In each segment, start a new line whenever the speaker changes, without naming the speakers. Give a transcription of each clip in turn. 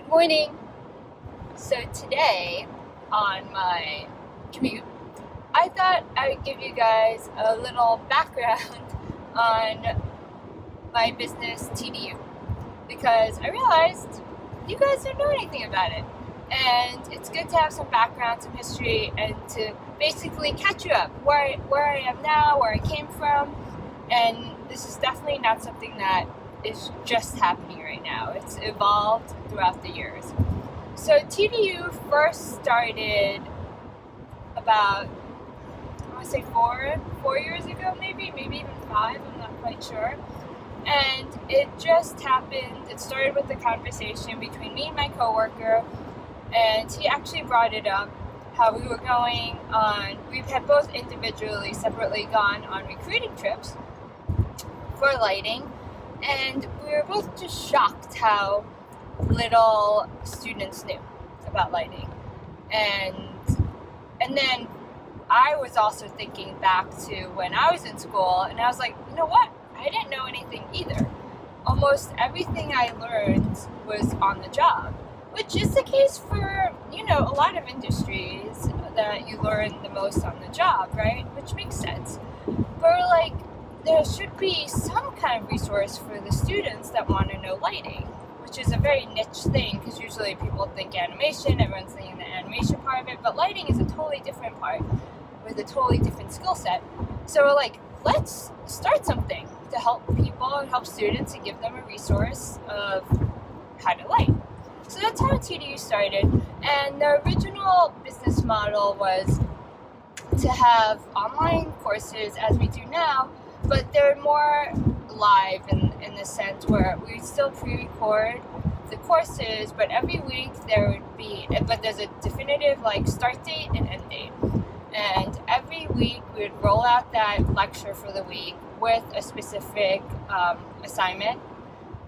Morning. So today on my commute, I thought I would give you guys a little background on my business TDU because I realized you guys don't know anything about it. And it's good to have some background, some history, and to basically catch you up where I am now, where I came from. And this is definitely not something that is just happening right now. It's evolved throughout the years. So TDU first started about, I want to say 4 years ago, maybe even 5, I'm not quite sure. And it just happened, it started with a conversation between me and my coworker, and he actually brought it up, how we were going on, we had both individually, separately gone on recruiting trips for lighting, and we were both just shocked how little students knew about lighting. And then I was also thinking back to when I was in school, and I was like, you know what? I didn't know anything either. Almost everything I learned was on the job, which is the case for, a lot of industries that you learn the most on the job, right? Which makes sense. But there should be some kind of resource for the students that want to know lighting, which is a very niche thing because usually people think animation, everyone's thinking the animation part of it, but lighting is a totally different part with a totally different skill set. So we're like, let's start something to help people and help students and give them a resource of how to light. So that's how TDU started, and the original business model was to have online courses as we do now, but they're more live in the sense where we still pre-record the courses, but every week there's a definitive start date and end date. And every week we would roll out that lecture for the week with a specific assignment.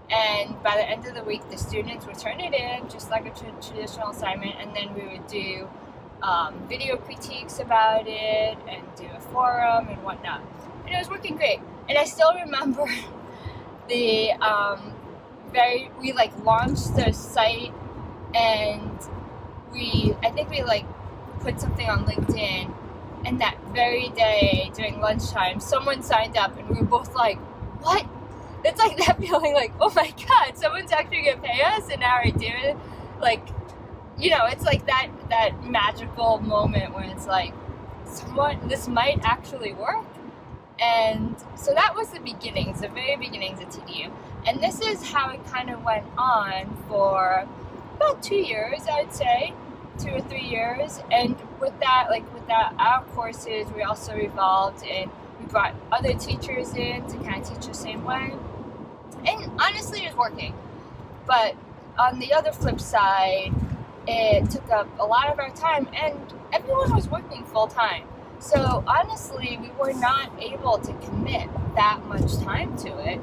And by the end of the week, the students would turn it in just like a traditional assignment, and then we would do video critiques about it and do a forum and whatnot. And it was working great. And I still remember the we launched the site, and I think we put something on LinkedIn, and that very day during lunchtime someone signed up, and we were both like, what? It's like that feeling like, oh my god, someone's actually gonna pay us, and now we're doing it. It's like that magical moment where it's like, this might actually work. And so that was the beginnings, the very beginnings of TDU. And this is how it kind of went on for about 2 years, I'd say, 2 or 3 years. And with that, our courses, we also evolved, and we brought other teachers in to kind of teach the same way. And honestly, it was working. But on the other flip side, it took up a lot of our time, and everyone was working full time. So honestly, we were not able to commit that much time to it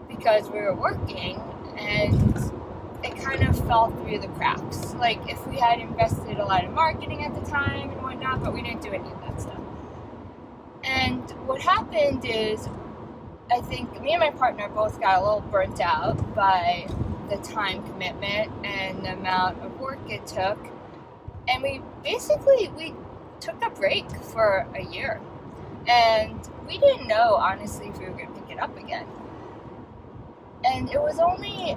because we were working, and it kind of fell through the cracks. If we had invested a lot in marketing at the time and whatnot, but we didn't do any of that stuff. And what happened is, I think me and my partner both got a little burnt out by the time commitment and the amount of work it took. And we took a break for a year. And we didn't know, honestly, if we were going to pick it up again. And it was only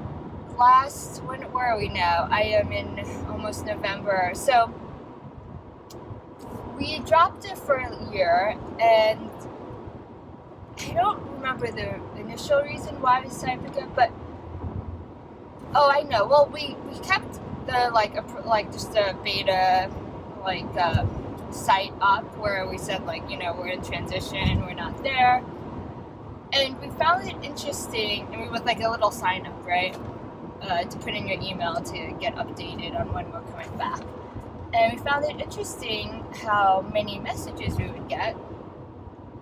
where are we now? I am in almost November. So we dropped it for a year, and I don't remember the initial reason why we decided to pick it up, but I know. Well, we kept the just a beta site up where we said we're in transition, we're not there, and we found it interesting, and we with a little sign up, right, to put in your email to get updated on when we're coming back. And we found it interesting how many messages we would get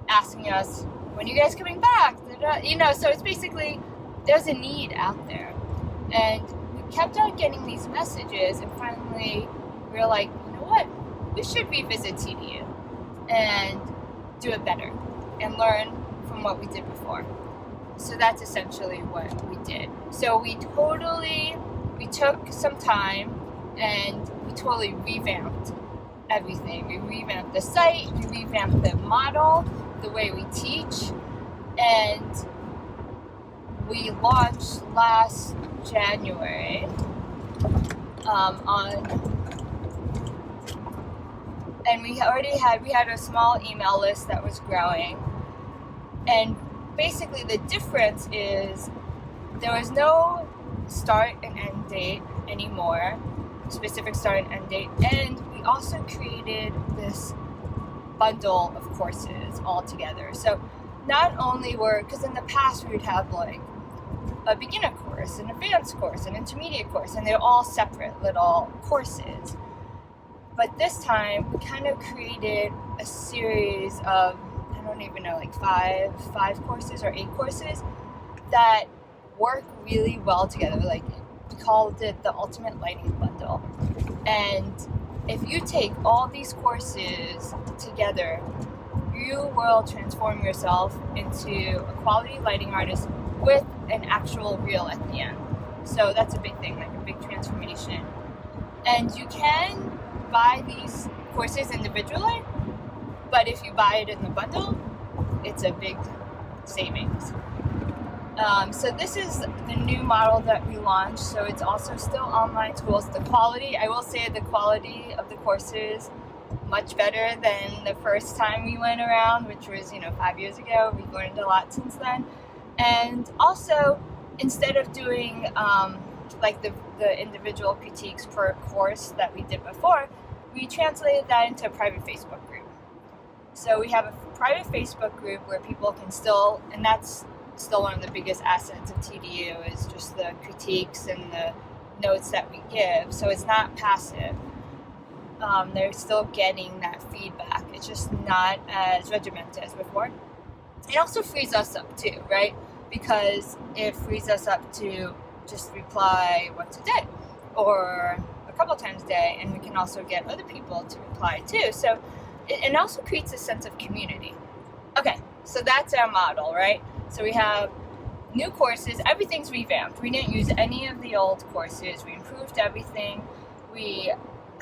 asking us, when are you guys coming back? So it's basically, there's a need out there. And we kept on getting these messages, and finally we were like, you know what? We should revisit TDU and do it better and learn from what we did before. So that's essentially what we did. So we took some time and we totally revamped everything. We revamped the site, we revamped the model, the way we teach, and we launched last January and we had a small email list that was growing, and basically the difference is there was no start and end date anymore, specific start and end date, and we also created this bundle of courses all together. So not only because in the past we would have like a beginner course, an advanced course, an intermediate course, and they're all separate little courses. But this time we kind of created a series of, I don't even know, like five courses or 8 courses that work really well together. Like, we called it the Ultimate Lighting Bundle. And if you take all these courses together, you will transform yourself into a quality lighting artist with an actual reel at the end. So that's a big thing, like a big transformation. And you can buy these courses individually, but if you buy it in the bundle, it's a big savings. So this is the new model that we launched. So it's also still online schools. The quality, I will say the quality of the courses, much better than the first time we went around, which was, 5 years ago. We've learned a lot since then. And also, instead of doing like the individual critiques per course that we did before, we translated that into a private Facebook group. So we have a private Facebook group where people can still, and that's still one of the biggest assets of TDU, is just the critiques and the notes that we give. So it's not passive. They're still getting that feedback. It's just not as regimented as before. It also frees us up too, right? Because it frees us up to just reply once a day or a couple times a day, and we can also get other people to reply too. So it also creates a sense of community. Okay, so that's our model, right? So we have new courses, everything's revamped. We didn't use any of the old courses. We improved everything. We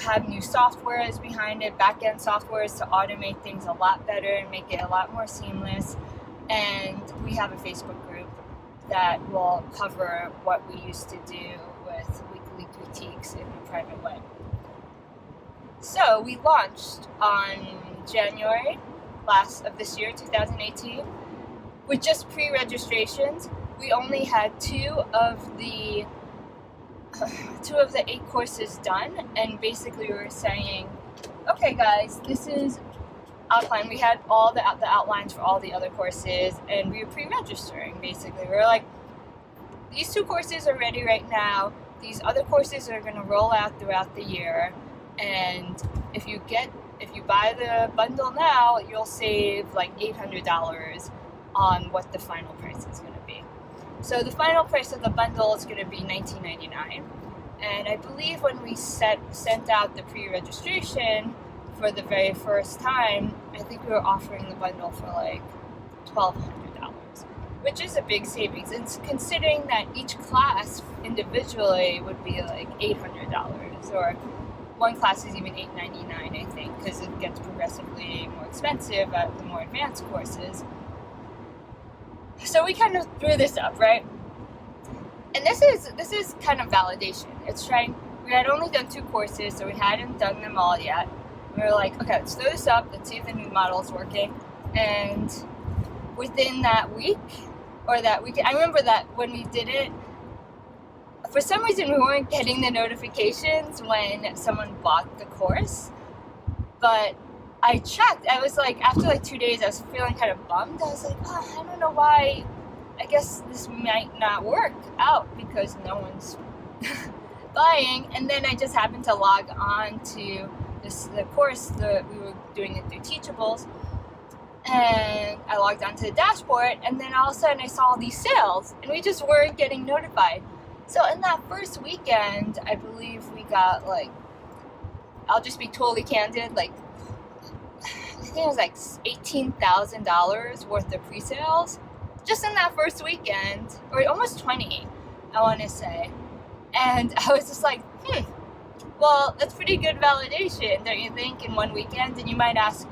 have new softwares behind it, back-end softwares to automate things a lot better and make it a lot more seamless. And we have a Facebook group that will cover what we used to do with weekly critiques in a private way. So we launched on January of this year, 2018, with just pre-registrations. We only had two of the 8 courses done, and basically we were saying, okay guys, this is outline. We had all the outlines for all the other courses, and we were pre-registering. Basically, we were like, these 2 courses are ready right now. These other courses are going to roll out throughout the year, and if you buy the bundle now, you'll save like $800 on what the final price is going to be. So the final price of the bundle is going to be $19.99, and I believe when we sent out the pre-registration for the very first time, I think we were offering the bundle for like $1,200, which is a big savings. And considering that each class individually would be like $800, or one class is even $8.99, I think, because it gets progressively more expensive at the more advanced courses. So we kind of threw this up, right? And this is kind of validation. We had only done 2 courses, so we hadn't done them all yet. We were like, okay, let's throw this up, let's see if the new model is working. And within that week, or that weekend, I remember that when we did it, for some reason we weren't getting the notifications when someone bought the course. But I checked, I was like, after like 2 days, I was feeling kind of bummed. I was like, oh, I don't know why, I guess this might not work out because no one's buying. And then I just happened to log on to the course that we were doing it through Teachables, and I logged onto the dashboard, and then all of a sudden I saw these sales, and we just weren't getting notified. So in that first weekend, I believe we got like, I'll just be totally candid, like I think it was like $18,000 worth of pre-sales just in that first weekend, or almost 20, I want to say. And I was just like, well, that's pretty good validation, don't you think, in one weekend? And you might ask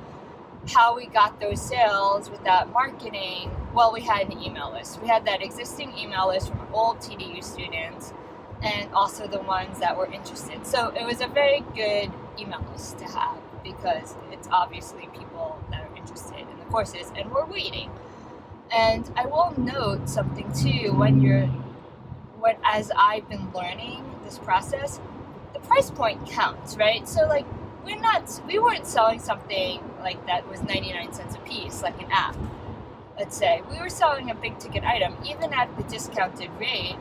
how we got those sales with that marketing. Well, we had an email list. We had that existing email list from old TDU students and also the ones that were interested. So it was a very good email list to have because it's obviously people that are interested in the courses and we're waiting. And I will note something too, as I've been learning this process, the price point counts, right? So like we weren't selling something like that was 99 cents a piece, like an app, let's say. We were selling a big ticket item, even at the discounted rate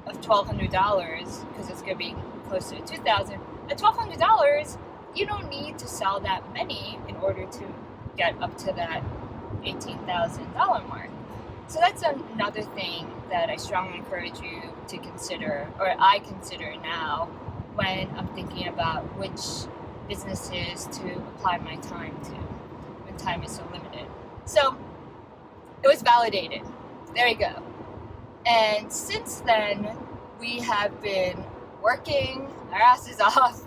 of $1,200, because it's going to be closer to $2,000. At $1,200, you don't need to sell that many in order to get up to that $18,000 mark. So that's another thing that I strongly encourage you to consider, or I consider now when I'm thinking about which businesses to apply my time to when time is so limited. So it was validated. There you go. And since then, we have been working our asses off,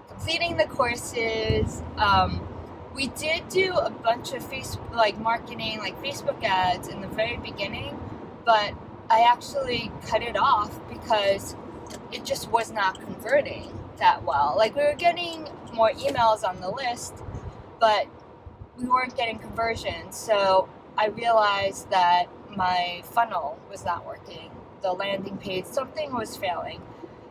completing the courses. We did do a bunch of marketing, like Facebook ads in the very beginning, but I actually cut it off because it just was not converting that well. Like, we were getting more emails on the list, but we weren't getting conversions. So I realized that my funnel was not working. The landing page, something was failing.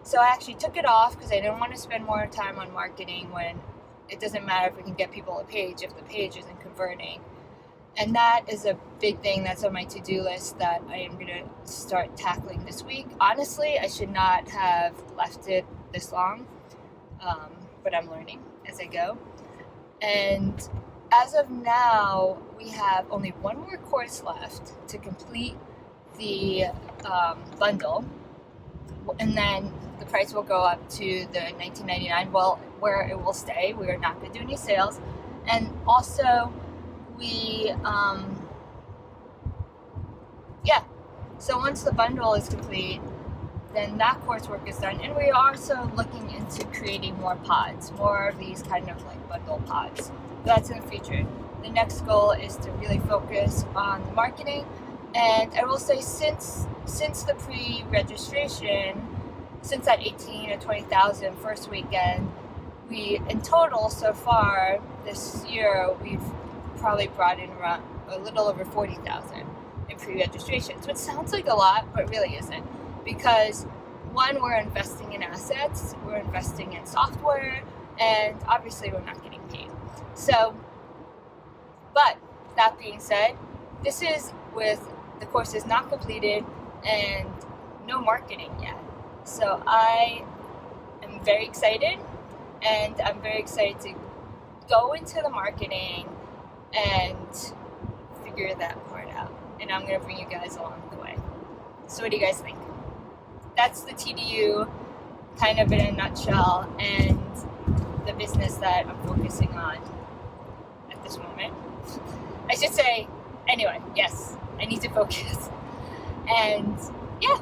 So I actually took it off because I didn't want to spend more time on marketing when it doesn't matter if we can get people a page if the page isn't converting. And that is a big thing that's on my to-do list that I am going to start tackling this week. Honestly, I should not have left it this long, but I'm learning as I go. And as of now, we have only one more course left to complete the bundle, and then the price will go up to the $19.99. Well, where it will stay. We are not going to do any sales, and also we so once the bundle is complete, then that coursework is done, and we are also looking into creating more pods, more of these kind of like bundle pods. That's in the future. The next goal is to really focus on the marketing. And I will say, since the pre-registration, since that 18 or 20,000 first weekend, we in total so far this year we've probably brought in around a little over 40,000 in pre-registrations, which sounds like a lot, but really isn't, because one, we're investing in assets, we're investing in software, and obviously we're not getting paid. So, but that being said, this is with the courses not completed and no marketing yet. So I am very excited, and I'm very excited to go into the marketing and figure that part out. And I'm going to bring you guys along the way. So what do you guys think? That's the TDU kind of in a nutshell, and the business that I'm focusing on at this moment. I should say, anyway, yes, I need to focus. And yeah,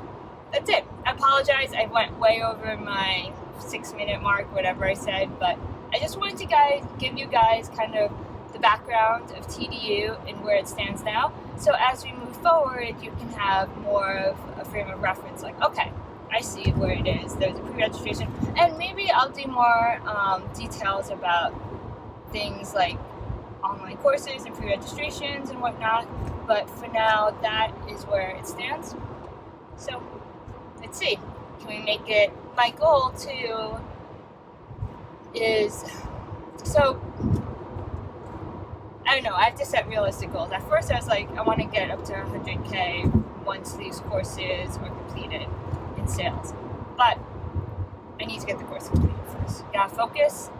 that's it. I apologize. I went way over my 6-minute mark, whatever I said, but I just wanted to give you guys kind of the background of TDU and where it stands now. So as we move forward, you can have more of a frame of reference, like, okay, I see where it is. There's a pre-registration, and maybe I'll do more details about things like online courses and pre-registrations and whatnot. But for now, that is where it stands. So let's see. Can we make it? My goal too is, so I don't know, I have to set realistic goals. At first I was like, I want to get up to 100K once these courses are completed in sales. But I need to get the course completed first. Gotta focus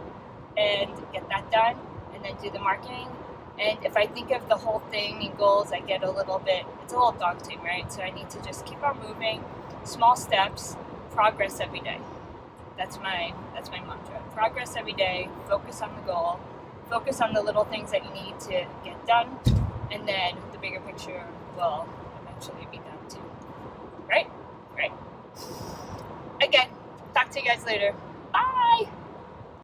and get that done, and then do the marketing. And if I think of the whole thing in goals, I get it's a little daunting, right? So I need to just keep on moving, small steps, progress every day. That's my mantra. Progress every day, focus on the goal, focus on the little things that you need to get done, and then the bigger picture will eventually be done too. Right? Right. again, talk to you guys later. Bye!